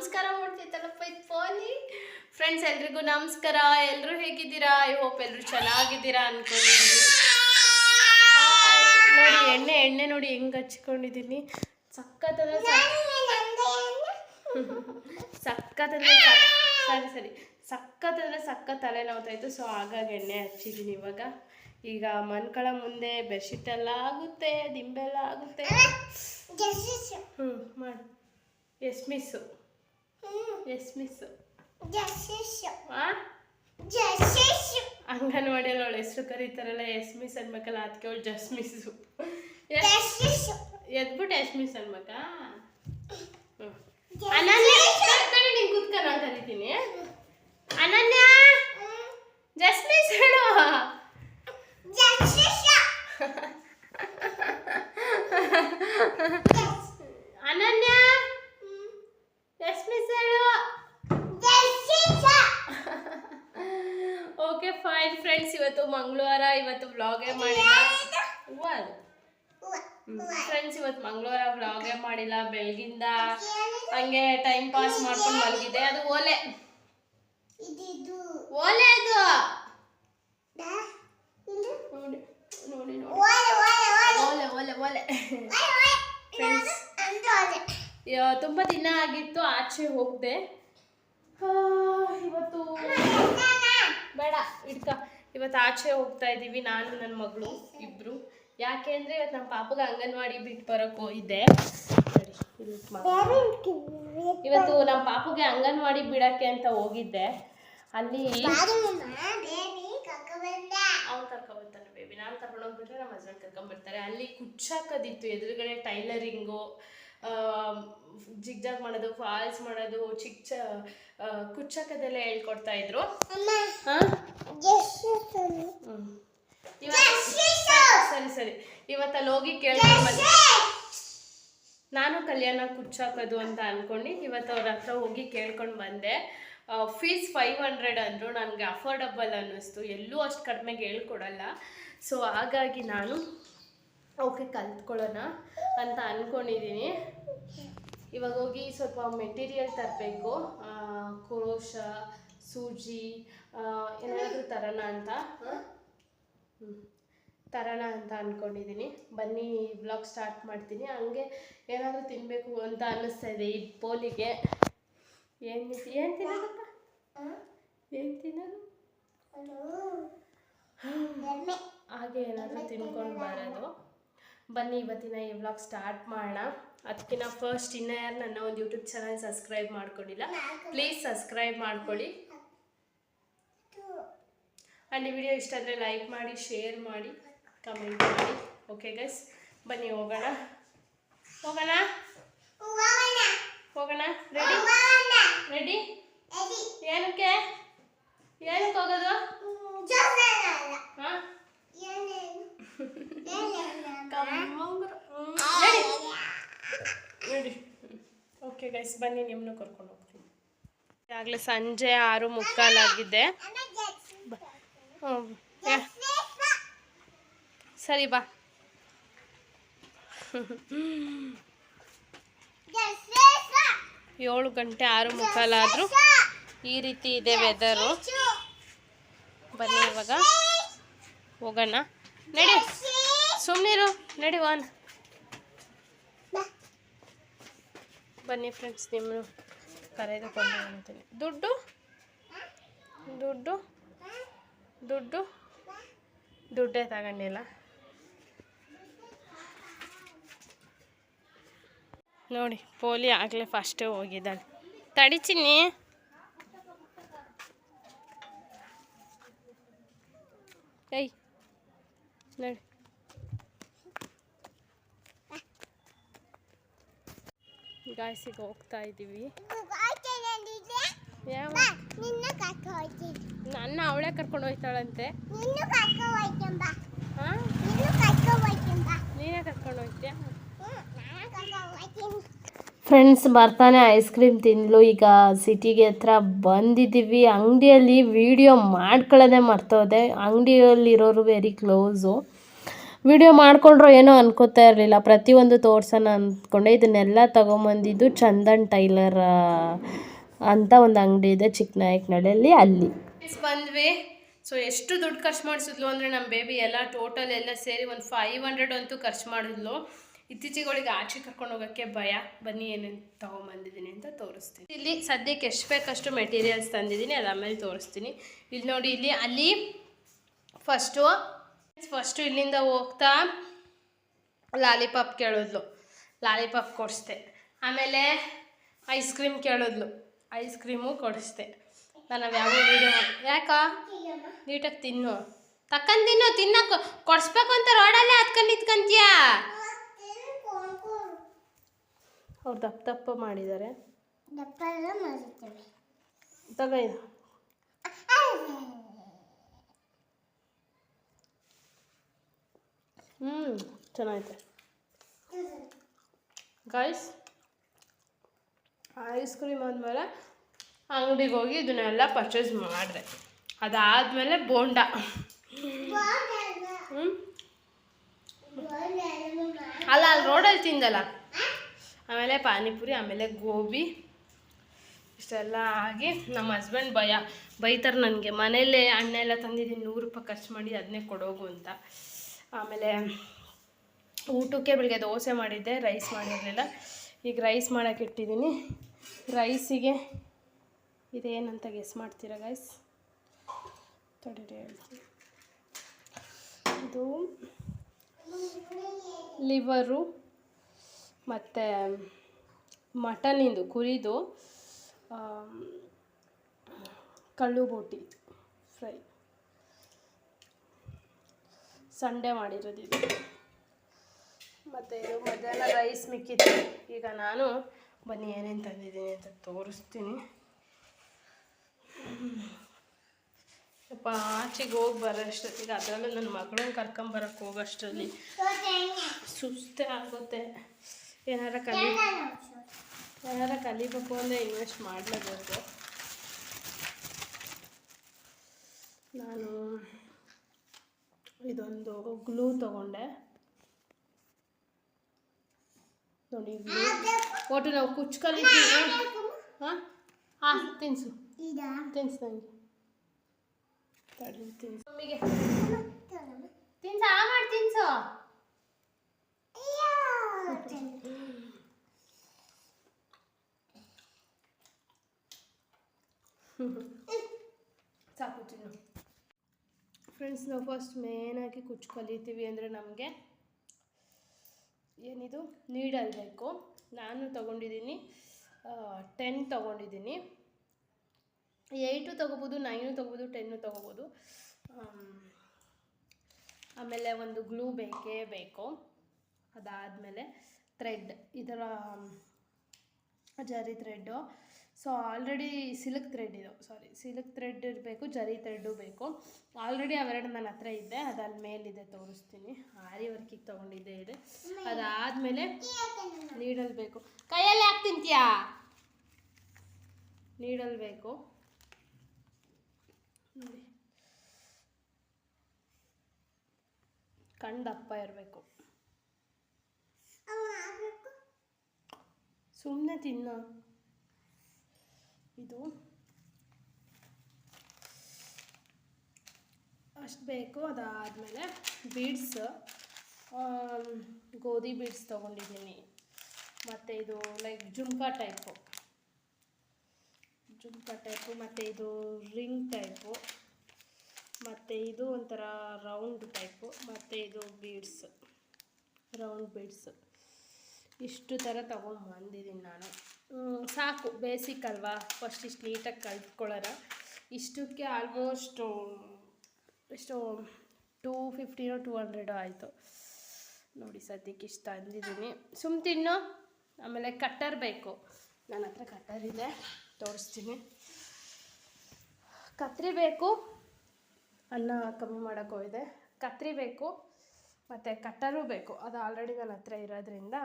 ನಮಸ್ಕಾರ ಮಾಡ್ತಿತ್ತಲ್ಲಪ್ಪ ಇದು ಫೋನಿ. ಫ್ರೆಂಡ್ಸ್ ಎಲ್ರಿಗೂ ನಮಸ್ಕಾರ. ಎಲ್ಲರೂ ಹೇಗಿದ್ದೀರಾ? ಐ ಹೋಪ್ ಎಲ್ಲರೂ ಚೆನ್ನಾಗಿದ್ದೀರಾ ಅನ್ಕೊಂಡಿದ್ದೀನಿ. ನೋಡಿ ಎಣ್ಣೆ ನೋಡಿ ಹೆಂಗೆ ಹಚ್ಕೊಂಡಿದ್ದೀನಿ. ಸಕ್ಕತ್ತಂದ್ರೆ ಸಕ್ಕ ತಲೆ ನೋವ್ತಾಯಿತ್ತು. ಸೊ ಹಾಗಾಗಿ ಎಣ್ಣೆ ಹಚ್ಚಿದ್ದೀನಿ. ಈಗ ಮನ್ಕಳ ಮುಂದೆ ಬೆಡ್ಶೀಟ್ ಎಲ್ಲ ಆಗುತ್ತೆ, ದಿಂಬೆಲ್ಲ ಆಗುತ್ತೆ. ಮಾಡಿ ಎಸ್ ಮಿಸ್ಸು ಅಂಗನವಾಡಿಯಲ್ಲಿ ಅವಳು ಹೆಸರು ಕರೀತಾರಲ್ಲ, ಎಸ್ ಮಿಸ್ ಅನ್ಬೇಕಲ್ಲ, ಅದಕ್ಕೆ ಅವಳು ಜಸ್ ಮಿಸ್ಸು ಎದ್ಬಿಟ್ಟು ಎಸ್ ಮಿಸ್ ಅನ್ಬೇಕ. ಅನನ್ಯ ನೀನು ಕೂತ್ಕ, ನಾನು ಕರಿತೀನಿ. ಅನನ್ಯ ಜಸ್ ಮಿಸ್ ಹೇಳು. ಅನನ್ಯ ಎಸ್ ಮಿಸ್ ಹೇಳು. ಓಕೆ ಫೈನ್ ಫ್ರೆಂಡ್ಸ್, ಇವತ್ತು ಮಂಗಳವಾರ, ಇವತ್ತು ವ್ಲಾಗೇ ಮಾಡಿಲ್ಲ ಫ್ರೆಂಡ್ಸ್. ಇವತ್ತು ಮಂಗಳವಾರ ವ್ಲಾಗೇ ಮಾಡಿಲ್ಲ. ಬೆಳಗಿಂದ ಹಂಗೆ ಟೈಮ್ ಪಾಸ್ ಮಾಡ್ಕೊಂಡು ಮಲಗಿದೆ. ಅದು ಓಲೆ ಅದು ನೋಡಿ ಓಲೆ ಫ್ರೆಂಡ್ಸ್. ತುಂಬ ದಿನ ಆಗಿತ್ತು ಆಚೆ ಹೋಗದೆ. ಇವತ್ತು ಬೇಡ ಇಡ್ಕ. ಇವತ್ತು ಆಚೆ ಹೋಗ್ತಾ ಇದ್ದೀವಿ, ನಾನು ನನ್ನ ಮಗಳು ಇಬ್ಬರು. ಯಾಕೆ ಅಂದರೆ ಇವತ್ತು ನಮ್ಮ ಪಾಪಗೆ ಅಂಗನವಾಡಿ ಬಿಟ್ಟು ಬರೋಕ್ಕೆ ಹೋಗಿದ್ದೆ. ಇವತ್ತು ನಮ್ಮ ಪಾಪಗೆ ಅಂಗನವಾಡಿ ಬಿಡೋಕ್ಕೆ ಅಂತ ಹೋಗಿದ್ದೆ. ಅಲ್ಲಿ ಅವ್ನು ಕರ್ಕೊಂಡ್ಬರ್ತಾನೆ ಬೇಬಿ. ನಾನು ಕರ್ಕೊಂಡು ಹೋಗ್ಬಿಟ್ರೆ ನಮ್ಮ ಹಸ್ಬೆಂಡ್ ಕರ್ಕೊಂಡ್ಬರ್ತಾರೆ. ಅಲ್ಲಿ ಕುಚ್ಚಾಕೋದಿತ್ತು ಎದುರುಗಡೆ, ಟೈಲರಿಂಗು, ಜಿಗ್ಜಾಗ್ ಮಾಡೋದು, ಫಾಲ್ಸ್ ಮಾಡೋದು, ಕುಚ್ಚಾಕದೆಲ್ಲ ಹೇಳ್ಕೊಡ್ತಾ ಇದ್ರು. ಸರಿ ಇವತ್ತಲ್ಲಿ ಹೋಗಿ ಕೇಳ್ಕೊಂಡು ಬಂದೆ. ನಾನು ಕಲ್ಯಾಣ ಕುಚ್ಚಾಕೋದು ಅಂತ ಅನ್ಕೊಂಡು ಇವತ್ತು ಅವ್ರ ಹತ್ರ ಹೋಗಿ ಕೇಳ್ಕೊಂಡು ಬಂದೆ. ಫೀಸ್ 500 ಅಂದರು. ನನಗೆ ಅಫೋರ್ಡಬಲ್ ಅನ್ನಿಸ್ತು. ಎಲ್ಲೂ ಅಷ್ಟು ಕಡಿಮೆಗೆ ಹೇಳ್ಕೊಡಲ್ಲ. ಸೊ ಹಾಗಾಗಿ ನಾನು ಓಕೆ ಕಲ್ತ್ಕೊಳ್ಳೋಣ ಅಂತ ಅಂದ್ಕೊಂಡಿದ್ದೀನಿ. ಇವಾಗ ಹೋಗಿ ಸ್ವಲ್ಪ ಮೆಟೀರಿಯಲ್ ತರಬೇಕು. ಕ್ರೋಶ, ಸೂಜಿ ಏನಾದರೂ ತರೋಣ ಅಂತ ಅಂದ್ಕೊಂಡಿದ್ದೀನಿ. ಬನ್ನಿ ವ್ಲಾಗ್ ಸ್ಟಾರ್ಟ್ ಮಾಡ್ತೀನಿ. ಹಂಗೆ ಏನಾದರೂ ತಿನ್ನಬೇಕು ಅಂತ ಅನ್ನಿಸ್ತಾ ಇದೆ ಈ ಪೋಲಿಗೆ. ಏನು ತಿನ್ನೋದಪ್ಪ? ಏನು ತಿನ್ನೋದು? ಹಾಗೆ ಏನಾದರೂ ತಿನ್ಕೊಂಡು ಬರೋದು. ಬನ್ನಿ ಇವತ್ತಿನ ಈ ವ್ಲಾಗ್ ಸ್ಟಾರ್ಟ್ ಮಾಡೋಣ. ಅದಕ್ಕಿಂತ ಫಸ್ಟ್ ಇನ್ನೂ ಯಾರು ನನ್ನ ಒಂದು ಯೂಟ್ಯೂಬ್ ಚಾನಲ್ ಸಬ್ಸ್ಕ್ರೈಬ್ ಮಾಡ್ಕೊಂಡಿಲ್ಲ, ಪ್ಲೀಸ್ ಸಬ್ಸ್ಕ್ರೈಬ್ ಮಾಡ್ಕೊಳ್ಳಿ. ಆ್ಯಂಡ್ ಈ ವಿಡಿಯೋ ಇಷ್ಟ ಆದರೆ ಲೈಕ್ ಮಾಡಿ, ಶೇರ್ ಮಾಡಿ, ಕಮೆಂಟ್ ಮಾಡಿ. ಓಕೆ ಗೈಸ್, ಬನ್ನಿ ಹೋಗೋಣ. ರೆಡಿ? ಏನಕ್ಕೆ ಹೋಗೋದು? ಹಾಂ ರೆಡಿ. ಓಕೆ ಗೈಸ್, ಬನ್ನಿ ನಿಮ್ಮನ್ನು ಕರ್ಕೊಂಡು ಹೋಗ್ತೀನಿ. ಆಗಲೇ ಸಂಜೆ 6:45 ಆಗಿದೆ. ಸರಿ ಬಾ. 7 ಗಂಟೆ 6:45 ಆದರೂ ಈ ರೀತಿ ಇದೆ ವೆದರು. ಬನ್ನಿ ಇವಾಗ ಹೋಗೋಣ. ನಡಿ, ಸುಮ್ಮನಿರು, ನಡಿ ವಾನ್. ಬನ್ನಿ ಫ್ರೆಂಡ್ಸ್, ನಿಮ್ಮನ್ನು ಕರೆದುಕೊಂಡು ಹೋಗ್ತೀನಿ. ದುಡ್ಡೇ ತಗೊಂಡಿಲ್ಲ. ನೋಡಿ ಪೋಲಿ ಆಗಲೇ ಫಸ್ಟೇ ಹೋಗಿದ್ದಾಳೆ. ತಡಿಚಿನಿ. ಏಯ್ ನೋಡಿ, ಗಾಯ್ಸಿಗೆ ಹೋಗ್ತಾ ಇದ್ದೀವಿ. ನನ್ನ ಅವಳೇ ಕರ್ಕೊಂಡು ಹೋಗ್ತಾಳಂತೆ. ಹಾಂ, ನೀನೇ ಕರ್ಕೊಂಡು ಹೋಗ್ತೀಯ? ಫ್ರೆಂಡ್ಸ್ ಬರ್ತಾನೆ ಐಸ್ ಕ್ರೀಮ್ ತಿನ್ನಲು. ಈಗ ಸಿಟಿಗೆ ಹತ್ರ ಬಂದಿದ್ದೀವಿ. ಅಂಗಡಿಯಲ್ಲಿ ವೀಡಿಯೋ ಮಾಡ್ಕೊಳ್ಳೋದೇ ಮರ್ತೋದೆ. ಅಂಗಡಿಯಲ್ಲಿರೋರು ವೆರಿ ಕ್ಲೋಸು. ವಿಡಿಯೋ ಮಾಡ್ಕೊಂಡ್ರು ಏನೋ ಅನ್ಕೋತಾ ಇರಲಿಲ್ಲ, ಪ್ರತಿಯೊಂದು ತೋರ್ಸೋಣ ಅಂದ್ಕೊಂಡೆ. ಇದನ್ನೆಲ್ಲ ತೊಗೊಂಬಂದಿದ್ದು ಚಂದನ್ ಟೈಲರ್ ಅಂತ ಒಂದು ಅಂಗಡಿ ಇದೆ ಚಿಕ್ಕನಾಯಕನಹಳ್ಳಿಯಲ್ಲಿ, ಅಲ್ಲಿ ಬಂದ್ವಿ. ಸೊ ಎಷ್ಟು ದುಡ್ಡು ಖರ್ಚು ಮಾಡಿಸಿದ್ಲು ಅಂದರೆ ನಮ್ಮ ಬೇಬಿ ಎಲ್ಲ ಟೋಟಲ್ ಎಲ್ಲ ಸೇರಿ ಒಂದು 500 ಅಂತೂ ಖರ್ಚು ಮಾಡಿದ್ಲು. ಇತ್ತೀಚೆಗಳಿಗೆ ಆಚೆ ಕರ್ಕೊಂಡು ಹೋಗೋಕ್ಕೆ ಭಯ. ಬನ್ನಿ ಏನೇನು ತೊಗೊಂಬಂದಿದ್ದೀನಿ ಅಂತ ತೋರಿಸ್ತೀನಿ. ಇಲ್ಲಿ ಸದ್ಯಕ್ಕೆ ಎಷ್ಟು ಬೇಕಷ್ಟು ಮೆಟೀರಿಯಲ್ಸ್ ತಂದಿದ್ದೀನಿ, ಅದು ಆಮೇಲೆ ತೋರಿಸ್ತೀನಿ. ಇಲ್ಲಿ ನೋಡಿ, ಇಲ್ಲಿ ಅಲ್ಲಿ ಫಸ್ಟು ಇಲ್ಲಿಂದ ಹೋಗ್ತಾ ಲಾಲಿಪಾಪ್ ಕೇಳಿದ್ಲು, ಲಾಲಿಪಾಪ್ ಕೊಡಿಸ್ದೆ. ಆಮೇಲೆ ಐಸ್ ಕ್ರೀಮ್ ಕೇಳಿದ್ಲು, ಐಸ್ ಕ್ರೀಮು ಕೊಡಿಸ್ದೆ. ನಾನು ಯಾವ ವೀಡಿಯೋ ಯಾಕ ನೀಟಾಗಿ ತಿನ್ನು, ತಿನ್ನು, ತಿನ್ನಕ್ಕೆ ಕೊಡಿಸ್ಬೇಕು ಅಂತ ರೋಡಲ್ಲೇ ಹತ್ಕೊಂಡು ನಿಂತ್ಕೊಂತೀಯಾ? ಅವ್ರು ದಪ್ಪ ಮಾಡಿದ್ದಾರೆ, ತಗೋ. ಚೆನ್ನಾಗೈತೆ ಗೈಸ್. ಐಸ್ ಕ್ರೀಮ್ ಆದಮೇಲೆ ಅಂಗಡಿಗೆ ಹೋಗಿ ಇದನ್ನೆಲ್ಲ ಪರ್ಚೇಸ್ ಮಾಡಿದೆ. ಅದಾದಮೇಲೆ ಬೋಂಡ, ಅಲ್ಲ ಅಲ್ಲಿ ರೋಡಲ್ಲಿ ತಿಂದಲ್ಲ. ಆಮೇಲೆ ಪಾನಿಪುರಿ, ಆಮೇಲೆ ಗೋಬಿ, ಇಷ್ಟೆಲ್ಲ ಆಗಿ ನಮ್ಮ ಹಸ್ಬೆಂಡ್ ಬೈತಾರೆ ನನಗೆ. ಮನೇಲೇ ಅಣ್ಣ ಎಲ್ಲ ತಂದಿದ್ದೀನಿ, 100 ರೂಪಾಯಿ ಖರ್ಚು ಮಾಡಿ ಅದನ್ನೇ ಕೊಡೋಗು ಅಂತ. ಆಮೇಲೆ ಊಟಕ್ಕೆ ಬೆಳಿಗ್ಗೆ ದೋಸೆ ಮಾಡಿದ್ದೆ, ರೈಸ್ ಮಾಡಿರಲಿಲ್ಲ. ಈಗ ರೈಸ್ ಮಾಡೋಕ್ಕೆ ಇಟ್ಟಿದ್ದೀನಿ. ರೈಸಿಗೆ ಇದೇನಂತ ಗೆಸ್ ಮಾಡ್ತೀರಾ ಗೈಸ್? ತಡೀರಿ ಹೇಳ್ತೀನಿ. ಇದು ಲಿವರು ಮತ್ತು ಮಟನಿಂದು, ಕುರಿದು ಕಳ್ಳು ಬೋಟಿ ಫ್ರೈ, ಸಂಡೇ ಮಾಡಿರೋದು ಇದು. ಮತ್ತು ಇದು ಮಧ್ಯಾಹ್ನ ರೈಸ್ ಮಿಕ್ಕಿತ್ತು. ಈಗ ನಾನು ಬನ್ನಿ ಏನೇನು ತಂದಿದ್ದೀನಿ ಅಂತ ತೋರಿಸ್ತೀನಿ. ಸ್ವಲ್ಪ ಆಚೆಗೆ ಹೋಗಿ ಬರೋಷ್ಟೊತ್ತಿಗೆ, ಅದರಲ್ಲೂ ನನ್ನ ಮಗಳನ್ನ ಕರ್ಕೊಂಬರಕ್ಕೆ ಹೋಗೋಷ್ಟರಲ್ಲಿ ಸುಸ್ತೇ ಆಗುತ್ತೆ. ಏನಾರ ಕಲಿಬೇಕು ಅಂದರೆ ಇನ್ವೆಸ್ಟ್ ಮಾಡಲೇಬೇಕು. ನಾನು ಇದೊಂದು ಗ್ಲೂ ತೊಗೊಂಡೆ ನೋಡಿ. ಒಟ್ಟು ನಾವು ಕುಚ್ಕಲಿದ್ದೀವಿ. ಹಾಂ ತಿನ್ಸು ನನಗೆ ತಡಿ, ತಿನ್ಸು ಮಮ್ಮಿಗೆ, ತಿನ್ಸು ಮಾಡಿ ತಿನ್ಸು. ಸಾಕು ತಿನ್ನು. ಫ್ರೆಂಡ್ಸ್, ನಾವು ಫಸ್ಟ್ ಮೇನಾಗಿ ಕುಚ್ಚು ಕಲಿತೀವಿ ಅಂದರೆ ನಮಗೆ ಏನಿದು ನೀಡಲ್ ಬೇಕು. ನಾನು ತೊಗೊಂಡಿದ್ದೀನಿ 10 ತೊಗೊಂಡಿದ್ದೀನಿ. 8 ತೊಗೋಬೋದು, 9 ತೊಗೋಬೋದು, 10 ತೊಗೋಬೋದು. ಆಮೇಲೆ ಒಂದು ಗ್ಲೂ ಬೇಕು. ಅದಾದಮೇಲೆ ಥ್ರೆಡ್, ಇದರ ಜರಿ thread. So already silk thread ಇರಬೇಕು, ಜರಿ ಥ್ರೆಡ್ಡು ಬೇಕು. ಆಲ್ರೆಡಿ ಅವೆರಡು ನನ್ನ ಹತ್ರ ಇದೆ, ಅದಲ್ಲಿ ಮೇಲಿದೆ ತೋರಿಸ್ತೀನಿ. ಆರಿ ವರ್ಕಿಗೆ ತೊಗೊಂಡಿದ್ದೆ ಇದೆ. ಅದಾದಮೇಲೆ ನೀಡಲ್ ಬೇಕು. ಕೈಯಲ್ಲಿ ಯಾಕೆ ತಿಂತೀಯಾ? ನೀಡಲ್ ಬೇಕು ನೋಡಿ, ಕಣ್ಣು ಇರಬೇಕು. ಸುಮ್ಮನೆ ತಿನ್ನು. ಇದು ಅಷ್ಟು ಬೇಕು. ಅದಾದಮೇಲೆ ಬೀಡ್ಸ್, ಗೋಧಿ ಬೀಡ್ಸ್ ತೊಗೊಂಡಿದ್ದೀನಿ. ಮತ್ತು ಇದು ಲೈಕ್ ಜುಮ್ಕಾ ಟೈಪು, ಮತ್ತು ಇದು ರಿಂಗ್ ಟೈಪು, ಮತ್ತು ಇದು ಒಂಥರ ರೌಂಡ್ ಟೈಪು, ಮತ್ತು ಇದು ಬೀಡ್ಸ್, ರೌಂಡ್ ಬೀಡ್ಸ್. ಇಷ್ಟು ಥರ ತೊಗೊಂಬಂದಿದ್ದೀನಿ ನಾನು. ಸಾಕು, ಬೇಸಿಕ್ ಅಲ್ವಾ, ಫಸ್ಟ್ ಇಷ್ಟು ನೀಟಾಗಿ ಕಲ್ತ್ಕೊಳ್ಳೋಣ. ಇಷ್ಟಕ್ಕೆ ಆಲ್ಮೋಸ್ಟು ಎಷ್ಟು 250 200 ಆಯಿತು ನೋಡಿ. ಸದ್ಯಕ್ಕೆ ಇಷ್ಟು ತಂದಿದ್ದೀನಿ. ತಿನ್ನು. ಆಮೇಲೆ ಕಟ್ಟರ್ ಬೇಕು, ನನ್ನ ಹತ್ರ ಕಟ್ಟರ್ ಇದೆ, ತೋರಿಸ್ತೀನಿ. ಕತ್ರಿ ಬೇಕು, ಅನ್ನ ಕಮ್ಮಿ ಮಾಡೋಕ್ಕೂ ಇದೆ. ಕತ್ರಿ ಬೇಕು ಮತ್ತು ಕಟ್ಟರೂ ಬೇಕು. ಅದು ಆಲ್ರೆಡಿ ನನ್ನ ಹತ್ರ ಇರೋದ್ರಿಂದ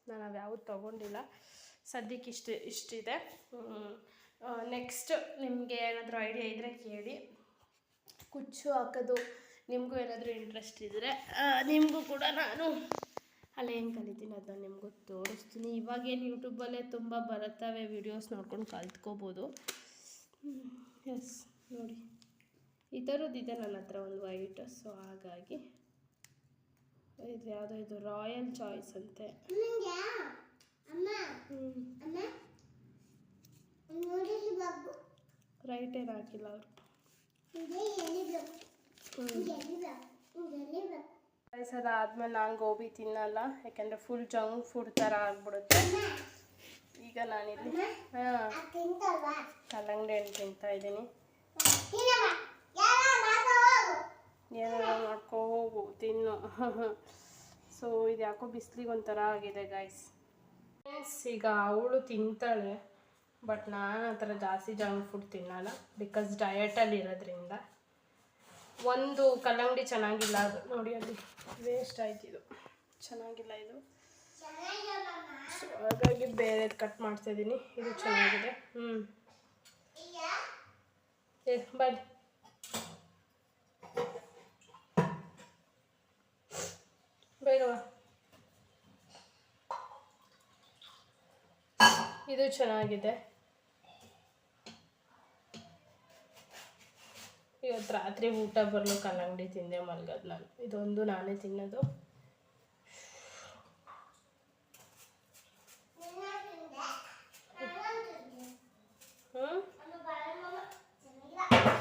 ನಾನು ಅದು ಯಾವುದು ತೊಗೊಂಡಿಲ್ಲ. ಸದ್ಯಕ್ಕೆ ಇಷ್ಟಿದೆ. ನೆಕ್ಸ್ಟ್ ನಿಮಗೆ ಏನಾದರೂ ಐಡಿಯಾ ಇದ್ದರೆ ಕೇಳಿ. ಕುಚ್ಚು ಹಾಕೋದು ನಿಮಗೂ ಏನಾದರೂ ಇಂಟ್ರೆಸ್ಟ್ ಇದ್ದರೆ ನಿಮಗೂ ಕೂಡ ನಾನು ಅಲ್ಲೇ ಹೆಂಗೆ ಕಲಿತೀನಿ ಅದನ್ನ ನಿಮಗೂ ತೋರಿಸ್ತೀನಿ. ಇವಾಗೇನು ಯೂಟ್ಯೂಬಲ್ಲೇ ತುಂಬ ಬರುತ್ತವೆ, ವೀಡಿಯೋಸ್ ನೋಡ್ಕೊಂಡು ಕಲ್ತ್ಕೋಬೋದು. ಎಸ್ ನೋಡಿ, ಈ ಥರದ್ದಿದೆ ನನ್ನ ಹತ್ರ ಒಂದು ವೈಟ್. ಸೊ ಹಾಗಾಗಿ ಇದು ಯಾವುದೋ ಇದು ರಾಯಲ್ ಚಾಯ್ಸ್ ಅಂತೆ. ರೈಟ್ ಏನು ಹಾಕಿಲ್ಲ ಅವರು. ಅದಾದ್ಮೇಲೆ ನಾನು ಗೋಬಿ ತಿನ್ನಲ್ಲ, ಯಾಕೆಂದರೆ ಫುಲ್ ಜಂಕ್ ಫುಡ್ ಥರ ಆಗ್ಬಿಡುತ್ತೆ. ಈಗ ನಾನಿಲ್ಲಿ ಕಲ್ಲಂಗಡಿ ಹಣ್ಣು ತಿಂತಾ ಇದ್ದೀನಿ. ಏನಾರ ಮಾಡ್ಕೋ ಹೋಗು ತಿನ್ನು. ಸೊ ಇದು ಯಾಕೋ ಬಿಸಿಲಿಗೆ ಒಂಥರ ಆಗಿದೆ ಗೈಸ್. ಈಗ ಅವಳು ತಿಂತಾಳೆ, ಬಟ್ ನಾನು ಆ ಥರ ಜಾಸ್ತಿ ಜಂಕ್ ಫುಡ್ ತಿನ್ನಲ್ಲ, ಬಿಕಾಸ್ ಡಯಟಲ್ಲಿ ಇರೋದ್ರಿಂದ. ಒಂದು ಕಲ್ಲಂಗಡಿ ಚೆನ್ನಾಗಿಲ್ಲ, ಅದು ನೋಡಿ ಅಲ್ಲಿ ವೇಸ್ಟ್ ಆಯ್ತು, ಇದು ಚೆನ್ನಾಗಿಲ್ಲ ಇದು. ಸೊ ಹಾಗಾಗಿ ಬೇರೆದು ಕಟ್ ಮಾಡ್ತಾಯಿದ್ದೀನಿ. ಇದು ಚೆನ್ನಾಗಿದೆ. ಬಾಯ್. ಬೇಗವಾ. ಇದು ಚೆನ್ನಾಗಿದೆ. ಇವತ್ತು ರಾತ್ರಿ ಊಟ ಬರಲು ಕಲ್ಲಂಗಡಿ ತಿಂದೆ ಮಲ್ಗೋದು ನಾನು. ಇದೊಂದು ನಾನೇ ತಿನ್ನೋದು.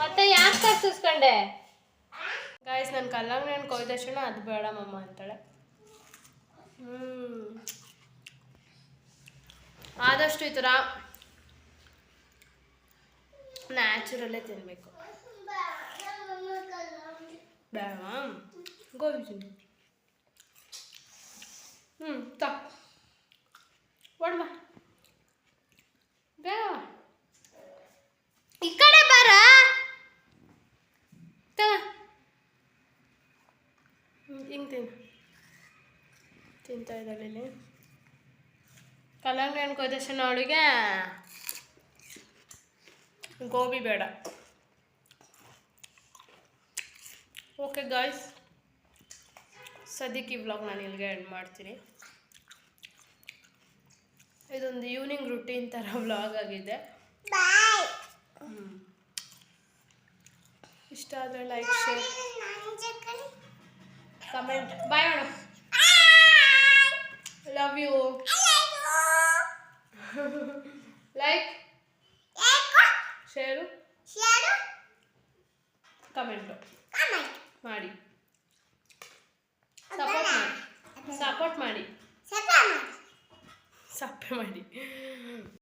ಮತ್ತೆ ಯಾಕೆ ಕರ್ಸಿಸ್ಕೊಂಡೆ ಗಾಯ್ಸ್? ನಾನು ಕಲ್ಲಂಗಡಿ ಹಣ್ಣು ಕೊಯ್ದ ತಕ್ಷಣ ಅದು ಬೇಡ ಮಮ್ಮ ಅಂತಾಳೆ. ಆದಷ್ಟು ಈ ಥರ ನ್ಯಾಚುರಲ್ಲೇ ತಿನ್ನಬೇಕು. ಬೇಡ ಗೋಬಿ ತಿನ್ನು. ಒಡ್ಬ ಬೇಡ, ಈ ಕಡೆ ಬಾರ. ಹಿಂಗೆ ತಿಂತಾ ಇದ್ದಾಳೆ ಇಲ್ಲಿ. ಕಲ್ಲಂಗಡಿ ಹಣ್ಣು ಕೊಯ್ದ ತಕ್ಷಣ ಅವಳಿಗೆ ಗೋಬಿ ಬೇಡ. ಓಕೆ ಗಾಯ್ಸ್, ಸದ್ಯಕ್ಕೆ ಈ ವ್ಲಾಗ್ ನಾನು ಇಲ್ಲಿಗೆ ಎಂಡ್ ಮಾಡ್ತೀನಿ. ಇದೊಂದು ಈವ್ನಿಂಗ್ ರುಟೀನ್ ಥರ ವ್ಲಾಗ್ ಆಗಿದೆ. ಇಷ್ಟ ಆದರೆ ಲೈಕ್, ಶೇರ್, ಕಮೆಂಟ್. ಬಾಯ್ ಮಾಡು. Love you. Like, share, comment ಮಾಡಿ. ಸಪೋರ್ಟ್ ಮಾಡಿ.